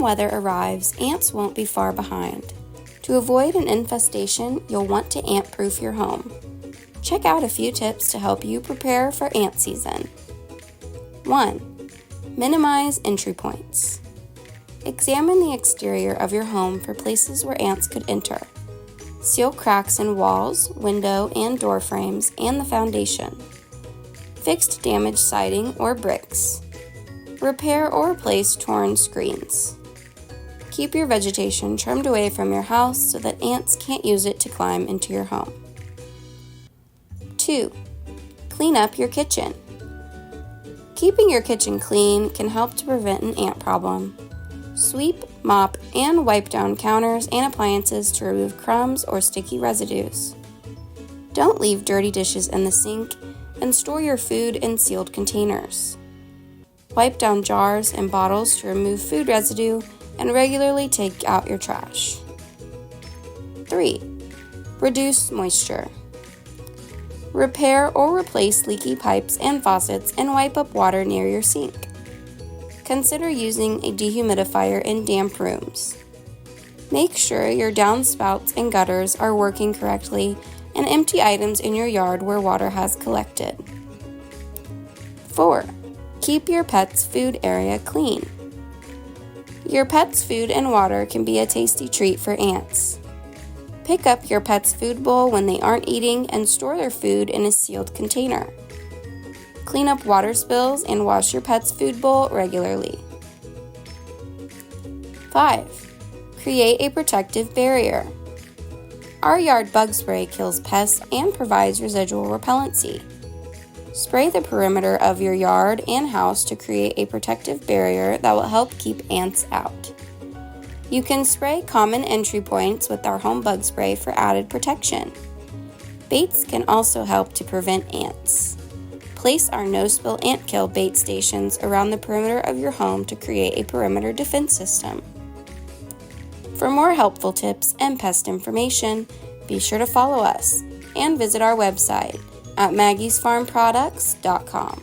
weather arrives, ants won't be far behind. To avoid an infestation, you'll want to ant-proof your home. Check out a few tips to help you prepare for ant season. 1. Minimize entry points. Examine the exterior of your home for places where ants could enter. Seal cracks in walls, window, and door frames, and the foundation. Fix damaged siding or bricks. Repair or replace torn screens. Keep your vegetation trimmed away from your house so that ants can't use it to climb into your home. 2. Clean up your kitchen. Keeping your kitchen clean can help to prevent an ant problem. Sweep, mop, and wipe down counters and appliances to remove crumbs or sticky residues. Don't leave dirty dishes in the sink, and store your food in sealed containers. Wipe down jars and bottles to remove food residue, and regularly take out your trash. 3. Reduce moisture. Repair or replace leaky pipes and faucets and wipe up water near your sink. Consider using a dehumidifier in damp rooms. Make sure your downspouts and gutters are working correctly and empty items in your yard where water has collected. 4. Keep your pet's food area clean. Your pet's food and water can be a tasty treat for ants. Pick up your pet's food bowl when they aren't eating and store their food in a sealed container. Clean up water spills and wash your pet's food bowl regularly. 5. Create a protective barrier. Our yard bug spray kills pests and provides residual repellency. Spray the perimeter of your yard and house to create a protective barrier that will help keep ants out. You can spray common entry points with our home bug spray for added protection. Baits can also help to prevent ants. Place our no-spill ant kill bait stations around the perimeter of your home to create a perimeter defense system. For more helpful tips and pest information, be sure to follow us and visit our website at maggiesfarmproducts.com.